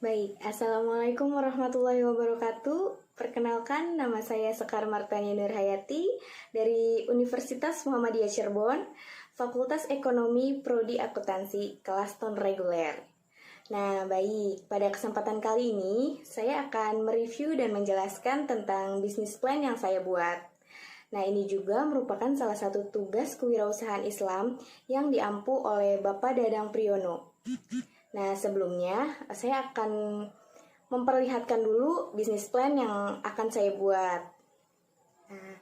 Baik, Assalamualaikum warahmatullahi wabarakatuh. Perkenalkan, nama saya Sekar Martani Nurhayati dari Universitas Muhammadiyah Cirebon, Fakultas Ekonomi Prodi Akuntansi, kelas non-reguler. Nah, baik, pada kesempatan kali ini, saya akan mereview dan menjelaskan tentang bisnis plan yang saya buat. Nah, ini juga merupakan salah satu tugas kewirausahaan Islam yang diampu oleh Bapak Dadang Priyono. Nah, sebelumnya saya akan memperlihatkan dulu bisnis plan yang akan saya buat. Nah,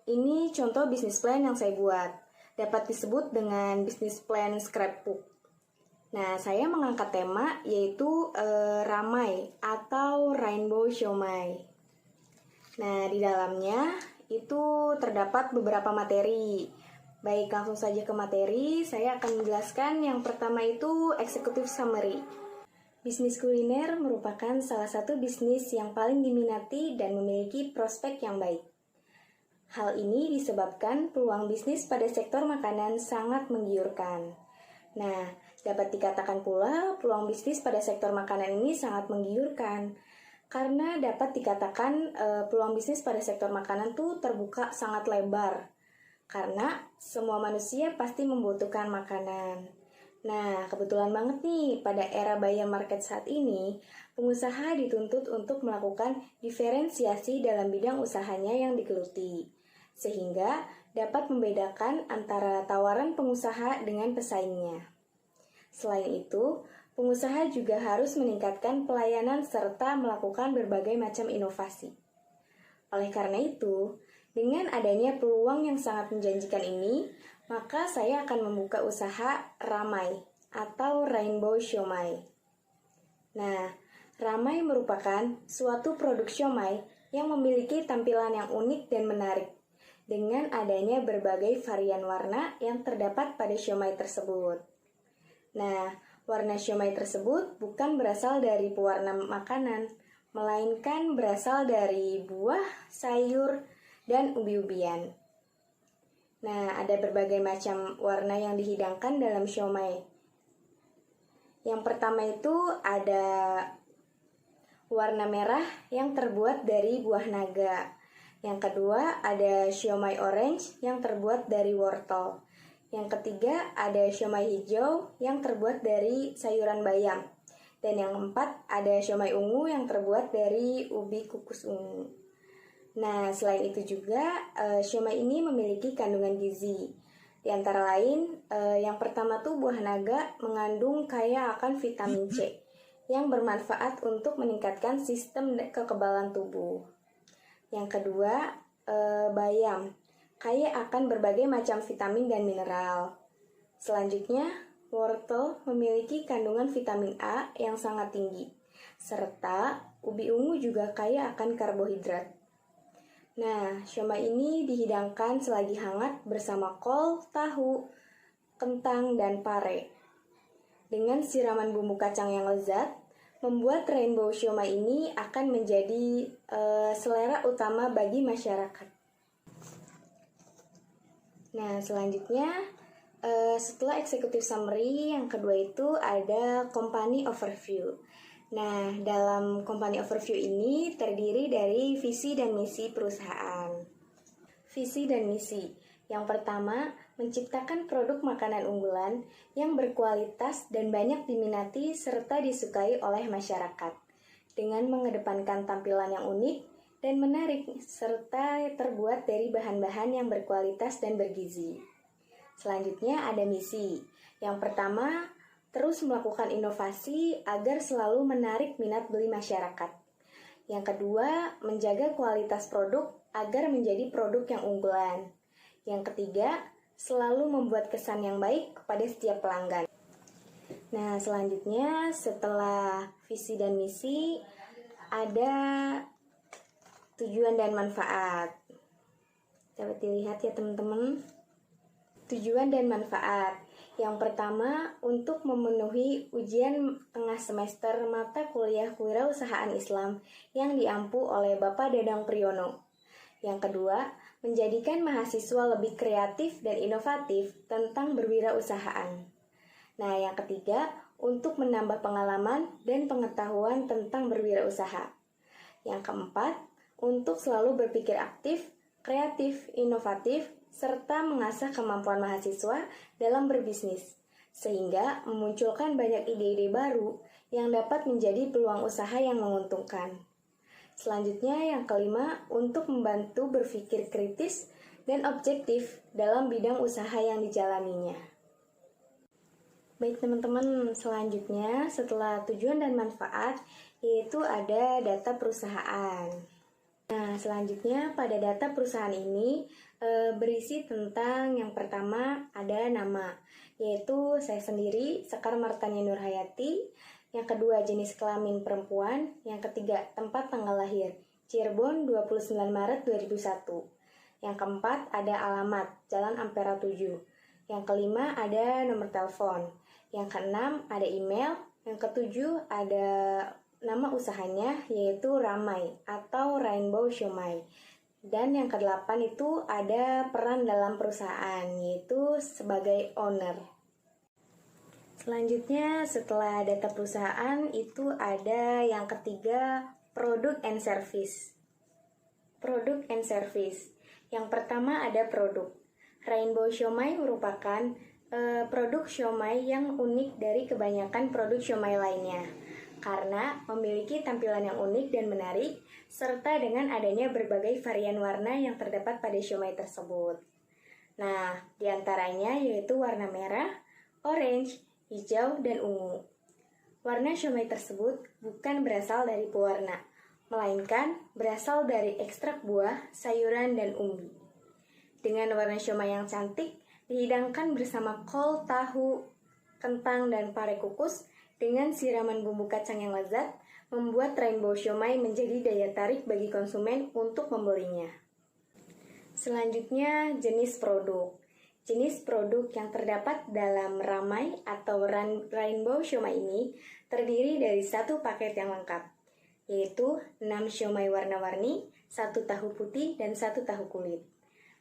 ini contoh bisnis plan yang saya buat. Dapat disebut dengan bisnis plan scrapbook. Nah, saya mengangkat tema yaitu Ramai atau Rainbow Siomay. Nah, di dalamnya itu terdapat beberapa materi. Baik, langsung saja ke materi. Saya akan menjelaskan yang pertama itu executive summary. Bisnis kuliner merupakan salah satu bisnis yang paling diminati dan memiliki prospek yang baik. Hal ini disebabkan peluang bisnis pada sektor makanan sangat menggiurkan. Nah, dapat dikatakan pula peluang bisnis pada sektor makanan ini sangat menggiurkan. Karena dapat dikatakan peluang bisnis pada sektor makanan tuh terbuka sangat lebar. Karena semua manusia pasti membutuhkan makanan. Nah, kebetulan banget nih, pada era buyer market saat ini, pengusaha dituntut untuk melakukan diferensiasi dalam bidang usahanya yang digeluti, sehingga dapat membedakan antara tawaran pengusaha dengan pesaingnya. Selain itu, pengusaha juga harus meningkatkan pelayanan serta melakukan berbagai macam inovasi. Oleh karena itu, dengan adanya peluang yang sangat menjanjikan ini, maka saya akan membuka usaha Ramai atau Rainbow Siomay. Nah, Ramai merupakan suatu produk siomay yang memiliki tampilan yang unik dan menarik, dengan adanya berbagai varian warna yang terdapat pada siomay tersebut. Nah, warna siomay tersebut bukan berasal dari pewarna makanan, melainkan berasal dari buah, sayur, dan ubi-ubian. Nah, ada berbagai macam warna yang dihidangkan dalam siomay. Yang pertama itu ada warna merah yang terbuat dari buah naga. Yang kedua ada siomay orange yang terbuat dari wortel. Yang ketiga ada siomay hijau yang terbuat dari sayuran bayam. Dan yang keempat ada siomay ungu yang terbuat dari ubi kukus ungu. Nah, selain itu juga, siomay ini memiliki kandungan gizi. Di antara lain, yang pertama tuh buah naga mengandung kaya akan vitamin C, yang bermanfaat untuk meningkatkan sistem kekebalan tubuh. Yang kedua, bayam, kaya akan berbagai macam vitamin dan mineral. Selanjutnya, wortel memiliki kandungan vitamin A yang sangat tinggi, serta ubi ungu juga kaya akan karbohidrat. Nah, siomay ini dihidangkan selagi hangat bersama kol, tahu, kentang, dan pare. Dengan siraman bumbu kacang yang lezat, membuat rainbow siomay ini akan menjadi selera utama bagi masyarakat. Nah, selanjutnya setelah executive summary, yang kedua itu ada company overview. Nah, dalam company overview ini terdiri dari visi dan misi perusahaan. Visi dan misi. Yang pertama, menciptakan produk makanan unggulan yang berkualitas dan banyak diminati serta disukai oleh masyarakat, dengan mengedepankan tampilan yang unik dan menarik serta terbuat dari bahan-bahan yang berkualitas dan bergizi. Selanjutnya ada misi. Yang pertama, terus melakukan inovasi agar selalu menarik minat beli masyarakat. Yang kedua, menjaga kualitas produk agar menjadi produk yang unggulan. Yang ketiga, selalu membuat kesan yang baik kepada setiap pelanggan. Nah, selanjutnya setelah visi dan misi, ada tujuan dan manfaat. Dapat dilihat ya teman-teman. Tujuan dan manfaat. Yang pertama, untuk memenuhi ujian tengah semester mata kuliah kewirausahaan Islam yang diampu oleh Bapak Dadang Priyono. Yang kedua, menjadikan mahasiswa lebih kreatif dan inovatif tentang berwirausahaan. Nah, yang ketiga, untuk menambah pengalaman dan pengetahuan tentang berwirausaha. Yang keempat, untuk selalu berpikir aktif, kreatif, inovatif, serta mengasah kemampuan mahasiswa dalam berbisnis, sehingga memunculkan banyak ide-ide baru yang dapat menjadi peluang usaha yang menguntungkan. Selanjutnya, yang kelima, untuk membantu berpikir kritis dan objektif dalam bidang usaha yang dijalaninya. Baik teman-teman, selanjutnya setelah tujuan dan manfaat, yaitu ada data perusahaan. Nah, selanjutnya pada data perusahaan ini berisi tentang yang pertama ada nama, yaitu saya sendiri, Sekar Martania Nurhayati. Yang kedua, jenis kelamin perempuan. Yang ketiga, tempat tanggal lahir, Cirebon 29 Maret 2001. Yang keempat, ada alamat, Jalan Ampera 7. Yang kelima, ada nomor telepon. Yang keenam, ada email. Yang ketujuh, ada nama usahanya, yaitu Ramai atau Rainbow Siomay. Dan yang kedelapan itu ada peran dalam perusahaan, yaitu sebagai owner. Selanjutnya, setelah data perusahaan itu ada yang ketiga, produk and service. Produk and service. Yang pertama ada produk. Rainbow Siomay merupakan produk siomay yang unik dari kebanyakan produk siomay lainnya, karena memiliki tampilan yang unik dan menarik, serta dengan adanya berbagai varian warna yang terdapat pada siomay tersebut. Nah, diantaranya yaitu warna merah, orange, hijau, dan ungu. Warna siomay tersebut bukan berasal dari pewarna, melainkan berasal dari ekstrak buah, sayuran, dan umbi. Dengan warna siomay yang cantik, dihidangkan bersama kol, tahu, kentang, dan pare kukus dengan siraman bumbu kacang yang lezat, membuat Rainbow Siomay menjadi daya tarik bagi konsumen untuk membelinya. Selanjutnya, jenis produk. Jenis produk yang terdapat dalam Ramai atau Rainbow Siomay ini terdiri dari satu paket yang lengkap, yaitu 6 siomay warna-warni, 1 tahu putih, dan 1 tahu kulit.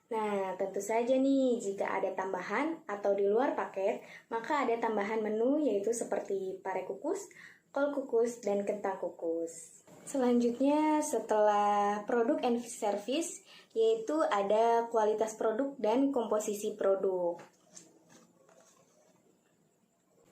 Nah, tentu saja nih, jika ada tambahan atau di luar paket, maka ada tambahan menu yaitu seperti pare kukus, kol kukus, dan kentang kukus. Selanjutnya, setelah produk and service, yaitu ada kualitas produk dan komposisi produk.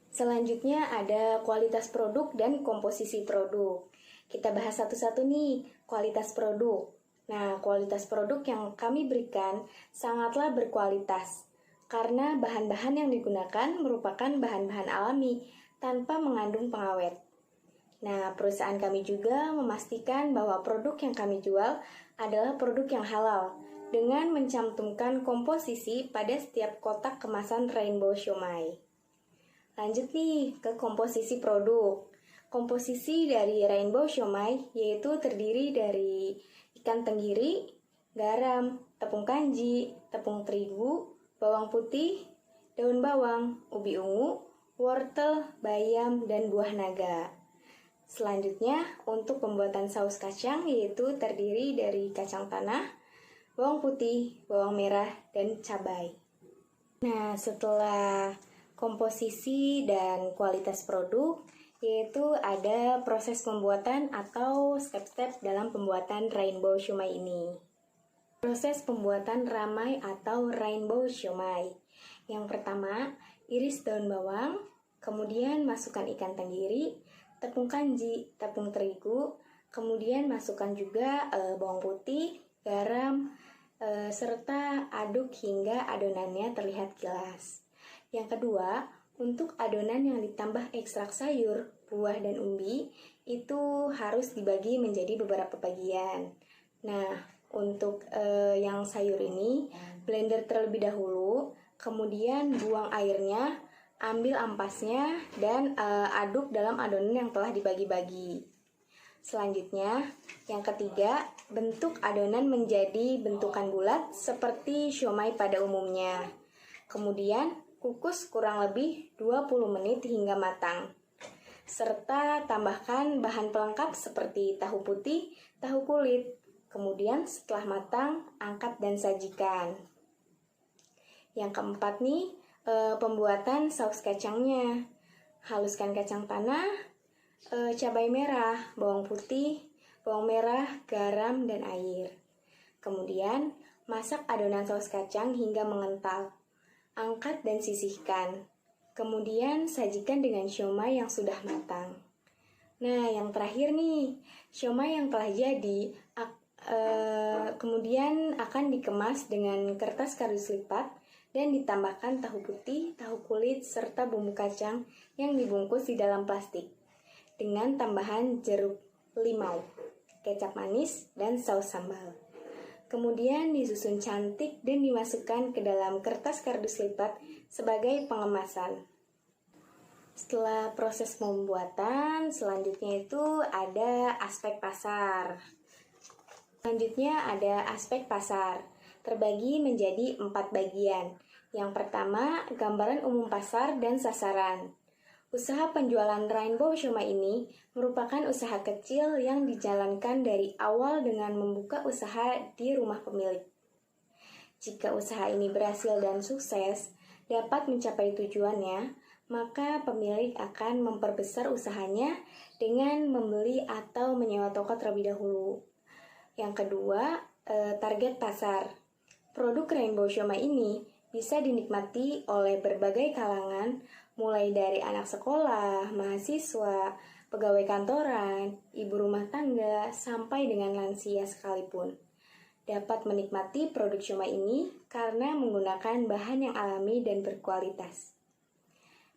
Selanjutnya ada kualitas produk dan komposisi produk. Kita bahas satu-satu nih, kualitas produk. Nah, kualitas produk yang kami berikan sangatlah berkualitas, karena bahan-bahan yang digunakan merupakan bahan-bahan alami tanpa mengandung pengawet. Nah, perusahaan kami juga memastikan bahwa produk yang kami jual adalah produk yang halal, dengan mencantumkan komposisi pada setiap kotak kemasan Rainbow Siomay. Lanjut nih ke komposisi produk. Komposisi dari Rainbow Siomay yaitu terdiri dari ikan tenggiri, garam, tepung kanji, tepung terigu, bawang putih, daun bawang, ubi ungu, wortel, bayam, dan buah naga. Selanjutnya, untuk pembuatan saus kacang yaitu terdiri dari kacang tanah, bawang putih, bawang merah, dan cabai. Nah, setelah komposisi dan kualitas produk, yaitu ada proses pembuatan atau step-step dalam pembuatan Rainbow Siomay ini. Proses pembuatan Ramai atau Rainbow Siomay. Yang pertama, iris daun bawang, kemudian masukkan ikan tenggiri, tepung kanji, tepung terigu, kemudian masukkan juga bawang putih, garam, serta aduk hingga adonannya terlihat jelas. Yang kedua, untuk adonan yang ditambah ekstrak sayur, buah, dan umbi, itu harus dibagi menjadi beberapa bagian. Nah, untuk yang sayur ini, blender terlebih dahulu, kemudian buang airnya, ambil ampasnya, dan aduk dalam adonan yang telah dibagi-bagi. Selanjutnya, yang ketiga, bentuk adonan menjadi bentukan bulat seperti siomay pada umumnya. Kemudian, kukus kurang lebih 20 menit hingga matang. Serta tambahkan bahan pelengkap seperti tahu putih, tahu kulit. Kemudian setelah matang, angkat dan sajikan. Yang keempat nih, pembuatan saus kacangnya. Haluskan kacang tanah, cabai merah, bawang putih, bawang merah, garam, dan air. Kemudian, masak adonan saus kacang hingga mengental. Angkat dan sisihkan. Kemudian, sajikan dengan siomay yang sudah matang. Nah, yang terakhir nih, siomay yang telah jadi kemudian akan dikemas dengan kertas kardus lipat dan ditambahkan tahu putih, tahu kulit, serta bumbu kacang yang dibungkus di dalam plastik dengan tambahan jeruk limau, kecap manis, dan saus sambal. Kemudian disusun cantik dan dimasukkan ke dalam kertas kardus lipat sebagai pengemasan. Setelah proses pembuatan, selanjutnya itu ada aspek pasar. Selanjutnya ada aspek pasar, terbagi menjadi 4 bagian. Yang pertama, gambaran umum pasar dan sasaran. Usaha penjualan Rainbow Siomay ini merupakan usaha kecil yang dijalankan dari awal dengan membuka usaha di rumah pemilik. Jika usaha ini berhasil dan sukses, dapat mencapai tujuannya, maka pemilik akan memperbesar usahanya dengan membeli atau menyewa toko terlebih dahulu. Yang kedua, target pasar. Produk Rainbow Siomay ini bisa dinikmati oleh berbagai kalangan, mulai dari anak sekolah, mahasiswa, pegawai kantoran, ibu rumah tangga, sampai dengan lansia sekalipun. Dapat menikmati produk siomay ini karena menggunakan bahan yang alami dan berkualitas.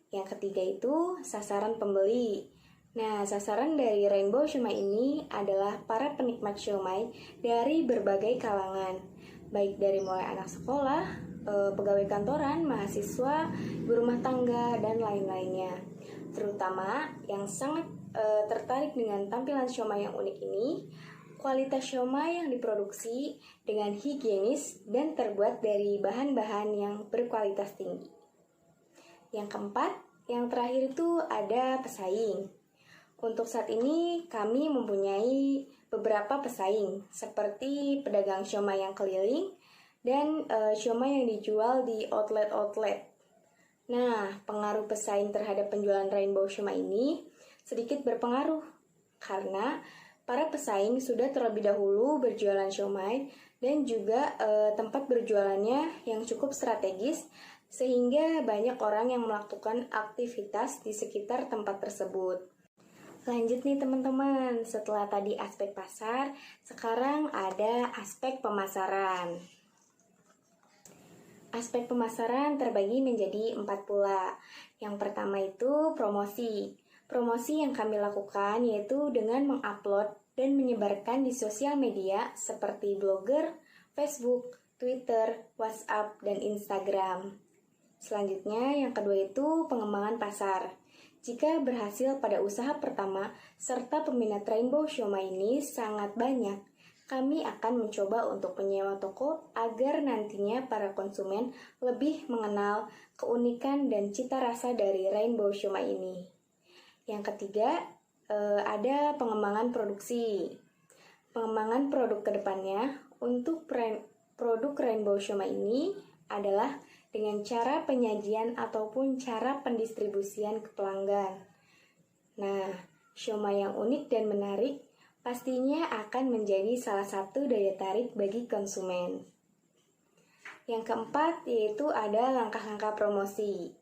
Yang ketiga itu sasaran pembeli. Nah, sasaran dari Rainbow Siomay ini adalah para penikmat siomay dari berbagai kalangan, baik dari mulai anak sekolah, pegawai kantoran, mahasiswa, ibu rumah tangga, dan lain-lainnya. Terutama yang sangat tertarik dengan tampilan siomay yang unik ini, kualitas siomay yang diproduksi dengan higienis dan terbuat dari bahan-bahan yang berkualitas tinggi. Yang keempat, yang terakhir itu ada pesaing. Untuk saat ini kami mempunyai beberapa pesaing seperti pedagang siomay yang keliling dan siomay yang dijual di outlet-outlet. Nah, pengaruh pesaing terhadap penjualan Rainbow Siomay ini sedikit berpengaruh karena para pesaing sudah terlebih dahulu berjualan siomay dan juga tempat berjualannya yang cukup strategis sehingga banyak orang yang melakukan aktivitas di sekitar tempat tersebut. Lanjut nih teman-teman, setelah tadi aspek pasar, sekarang ada aspek pemasaran. Aspek pemasaran terbagi menjadi 4 pula. Yang pertama itu promosi. Promosi yang kami lakukan yaitu dengan mengupload dan menyebarkan di sosial media seperti blogger, Facebook, Twitter, WhatsApp, dan Instagram. Selanjutnya, yang kedua itu pengembangan pasar. Jika berhasil pada usaha pertama, serta peminat Rainbow Siomay ini sangat banyak, kami akan mencoba untuk menyewa toko agar nantinya para konsumen lebih mengenal keunikan dan cita rasa dari Rainbow Siomay ini. Yang ketiga, ada pengembangan produksi. Pengembangan produk kedepannya untuk produk Rainbow Siomay ini adalah dengan cara penyajian ataupun cara pendistribusian ke pelanggan. Nah, siomay yang unik dan menarik pastinya akan menjadi salah satu daya tarik bagi konsumen. Yang keempat yaitu ada langkah-langkah promosi.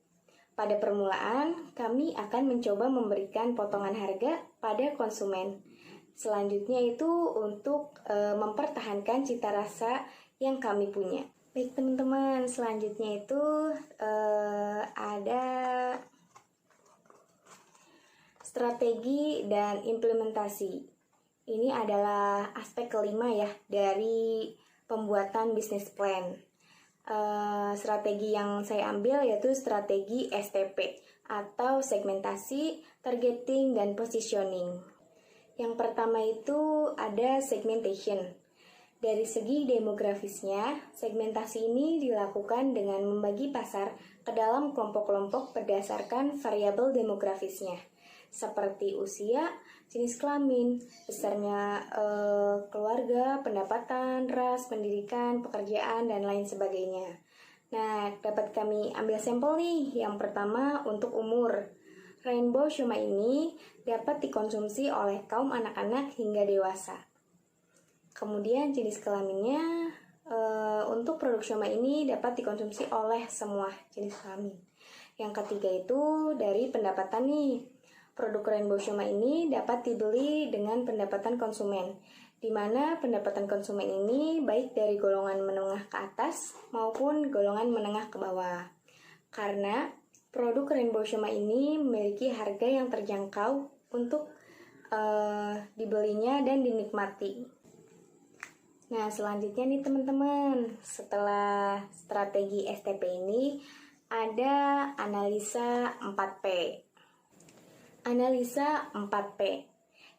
Pada permulaan, kami akan mencoba memberikan potongan harga pada konsumen. Selanjutnya itu untuk mempertahankan cita rasa yang kami punya. Baik teman-teman, selanjutnya itu ada strategi dan implementasi. Ini adalah aspek kelima ya dari pembuatan bisnis plan. Strategi yang saya ambil yaitu strategi STP atau segmentasi, targeting, dan positioning. Yang pertama itu ada segmentation. Dari segi demografisnya, segmentasi ini dilakukan dengan membagi pasar ke dalam kelompok-kelompok berdasarkan variabel demografisnya, seperti usia, jenis kelamin, besarnya keluarga, pendapatan, ras, pendidikan, pekerjaan, dan lain sebagainya. Nah, dapat kami ambil sampel nih. Yang pertama untuk umur. Rainbow siomay ini dapat dikonsumsi oleh kaum anak-anak hingga dewasa. Kemudian jenis kelaminnya, untuk produk siomay ini dapat dikonsumsi oleh semua jenis kelamin. Yang ketiga itu dari pendapatan nih. Produk Rainbow siomay ini dapat dibeli dengan pendapatan konsumen, di mana pendapatan konsumen ini baik dari golongan menengah ke atas maupun golongan menengah ke bawah. Karena produk Rainbow siomay ini memiliki harga yang terjangkau untuk dibelinya dan dinikmati. Nah, selanjutnya nih teman-teman, setelah strategi STP ini ada analisa 4P. Analisa 4P.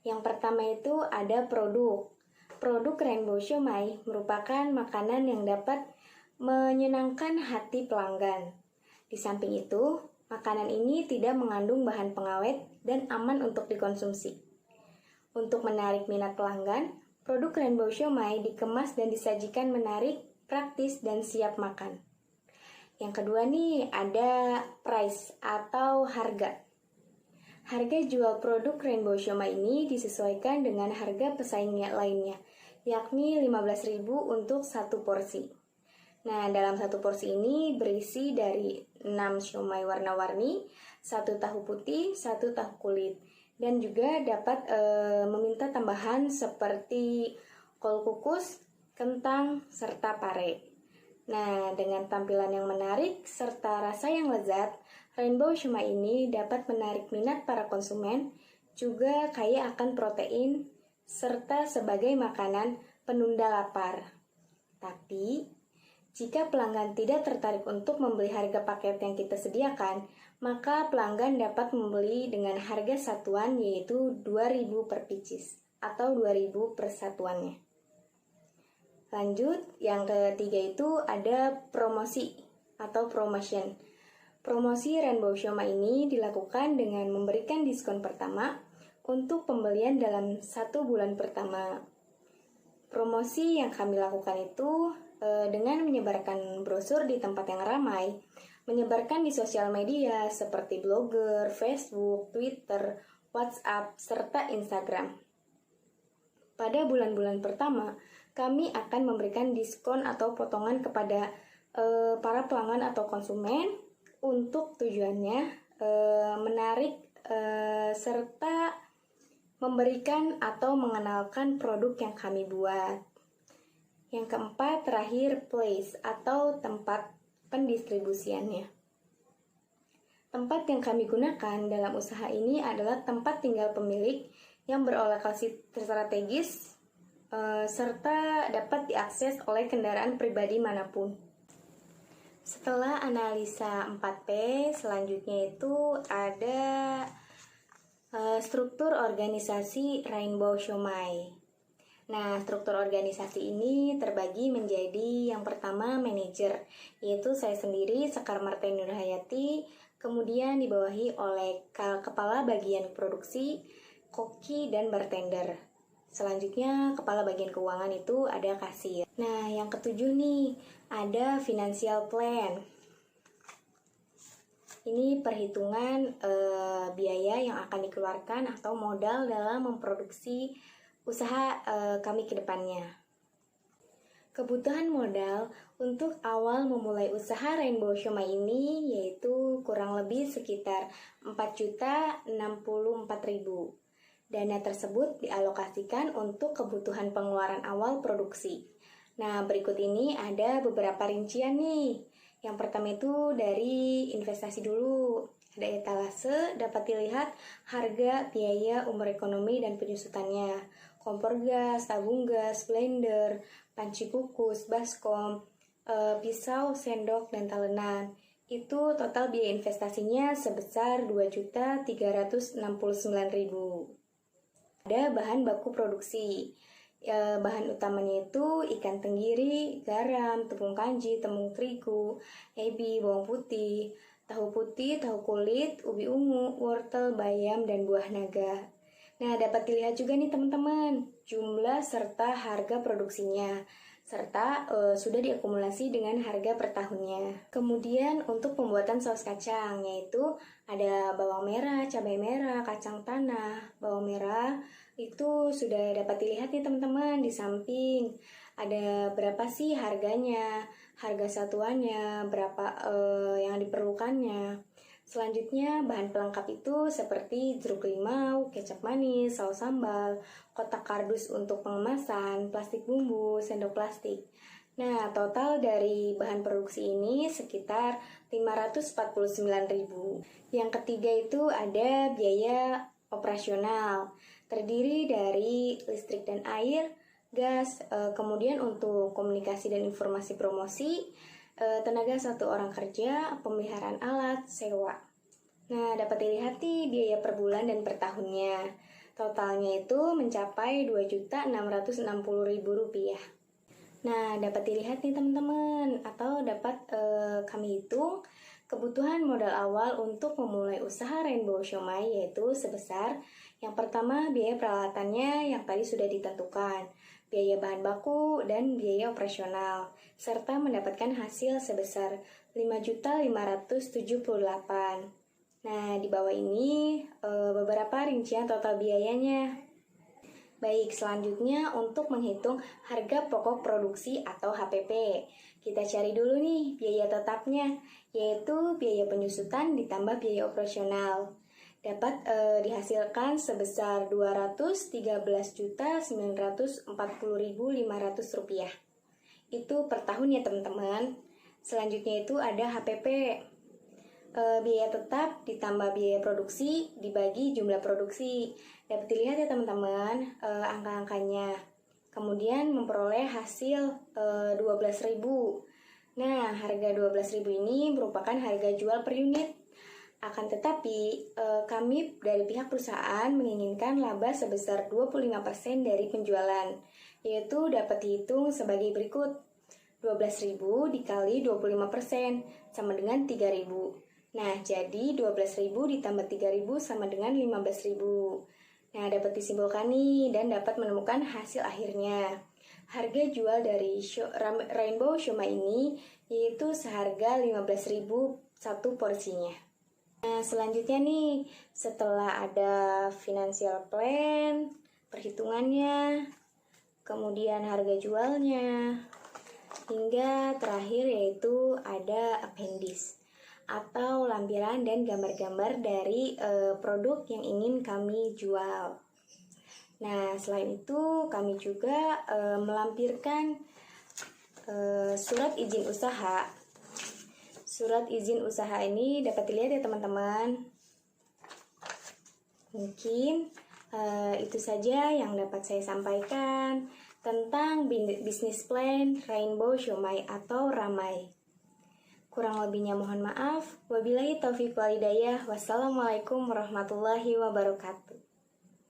Yang pertama itu ada produk. Produk Rainbow siomay merupakan makanan yang dapat menyenangkan hati pelanggan. Di samping itu, makanan ini tidak mengandung bahan pengawet dan aman untuk dikonsumsi. Untuk menarik minat pelanggan, produk Rainbow siomay dikemas dan disajikan menarik, praktis, dan siap makan. Yang kedua nih, ada price atau harga. Harga jual produk Rainbow siomay ini disesuaikan dengan harga pesaingnya lainnya, yakni 15.000 untuk satu porsi. Nah, dalam satu porsi ini berisi dari 6 siomay warna-warni, 1 tahu putih, 1 tahu kulit, dan juga dapat meminta tambahan seperti kol kukus, kentang, serta pare. Nah, dengan tampilan yang menarik serta rasa yang lezat, Rainbow siomay ini dapat menarik minat para konsumen, juga kaya akan protein, serta sebagai makanan penunda lapar. Tapi, jika pelanggan tidak tertarik untuk membeli harga paket yang kita sediakan, maka pelanggan dapat membeli dengan harga satuan yaitu 2.000 per pieces atau 2.000 per satuannya. Lanjut, yang ketiga itu ada promosi atau promotion. Promosi Rainbow siomay ini dilakukan dengan memberikan diskon pertama untuk pembelian dalam 1 bulan pertama. Promosi yang kami lakukan itu dengan menyebarkan brosur di tempat yang ramai, menyebarkan di sosial media seperti blogger, Facebook, Twitter, WhatsApp, serta Instagram. Pada bulan-bulan pertama, kami akan memberikan diskon atau potongan kepada para pelanggan atau konsumen untuk tujuannya menarik serta memberikan atau mengenalkan produk yang kami buat. Yang keempat, terakhir, place atau tempat pendistribusiannya. Tempat yang kami gunakan dalam usaha ini adalah tempat tinggal pemilik yang berlokasi strategis serta dapat diakses oleh kendaraan pribadi manapun. Setelah analisa 4P, selanjutnya itu ada struktur organisasi Rainbow siomay. Nah, struktur organisasi ini terbagi menjadi yang pertama manajer, yaitu saya sendiri, Sekar Martani Nurhayati, kemudian dibawahi oleh kepala bagian produksi, koki, dan bartender. Selanjutnya, kepala bagian keuangan itu ada kasir. Nah, yang ketujuh nih, ada financial plan. Ini perhitungan biaya yang akan dikeluarkan atau modal dalam memproduksi usaha kami ke depannya. Kebutuhan modal untuk awal memulai usaha Rainbow siomay ini yaitu kurang lebih sekitar 4.064.000. Dana tersebut dialokasikan untuk kebutuhan pengeluaran awal produksi. Nah, berikut ini ada beberapa rincian nih. Yang pertama itu dari investasi dulu. Ada etalase, dapat dilihat harga, biaya, umur ekonomi, dan penyusutannya. Kompor gas, tabung gas, blender, panci kukus, baskom, pisau, sendok, dan talenan. Itu total biaya investasinya sebesar 2.369.000. Ada bahan baku produksi. Bahan utamanya itu ikan tenggiri, garam, tepung kanji, tepung terigu, ebi, bawang putih, tahu kulit, ubi ungu, wortel, bayam, dan buah naga. Nah, dapat dilihat juga nih teman-teman, jumlah serta harga produksinya. serta sudah diakumulasi dengan harga per tahunnya. Kemudian untuk pembuatan saus kacang, yaitu ada bawang merah, cabai merah, kacang tanah. Bawang merah itu sudah dapat dilihat nih teman-teman di samping. Ada berapa sih harganya, harga satuannya, berapa yang diperlukannya. Selanjutnya, bahan pelengkap itu seperti jeruk limau, kecap manis, saus sambal, kotak kardus untuk pengemasan, plastik bumbu, sendok plastik. Nah, total dari bahan produksi ini sekitar 549.000. Yang ketiga itu ada biaya operasional, terdiri dari listrik dan air, gas, kemudian untuk komunikasi dan informasi promosi, tenaga 1 orang kerja, pemeliharaan alat, sewa. Nah, dapat dilihat nih biaya per bulan dan per tahunnya. Totalnya itu mencapai Rp2.660.000. Nah, dapat dilihat nih teman-teman, atau dapat kami hitung kebutuhan modal awal untuk memulai usaha Rainbow Siomay, yaitu sebesar yang pertama biaya peralatannya yang tadi sudah ditentukan, biaya bahan baku, dan biaya operasional, serta mendapatkan hasil sebesar 5.578. Nah, di bawah ini beberapa rincian total biayanya. Baik, selanjutnya untuk menghitung harga pokok produksi atau HPP. Kita cari dulu nih biaya tetapnya, yaitu biaya penyusutan ditambah biaya operasional. Dapat dihasilkan sebesar Rp213.940.500. Itu per tahun ya teman-teman. Selanjutnya itu ada HPP. Biaya tetap ditambah biaya produksi dibagi jumlah produksi. Dapat dilihat ya teman-teman angka-angkanya. Kemudian memperoleh hasil 12.000. Nah, harga 12.000 ini merupakan harga jual per unit. Akan tetapi, kami dari pihak perusahaan menginginkan laba sebesar 25% dari penjualan, yaitu dapat dihitung sebagai berikut. 12.000 dikali 25% sama dengan 3.000. Nah, jadi 12.000 ditambah 3.000 sama dengan 15.000. Nah, dapat disimpulkan nih dan dapat menemukan hasil akhirnya. Harga jual dari Rainbow Siomay ini yaitu seharga 15.000 satu porsinya. Nah, selanjutnya nih, setelah ada financial plan, perhitungannya, kemudian harga jualnya, hingga terakhir yaitu ada appendix atau lampiran dan gambar-gambar dari produk yang ingin kami jual. Nah, selain itu kami juga melampirkan surat izin usaha. Surat izin usaha ini dapat dilihat ya teman-teman. Mungkin itu saja yang dapat saya sampaikan tentang bisnis plan Rainbow Siomay atau Ramai. Kurang lebihnya mohon maaf. Wabillahi taufiq wal hidayah. Wassalamualaikum warahmatullahi wabarakatuh.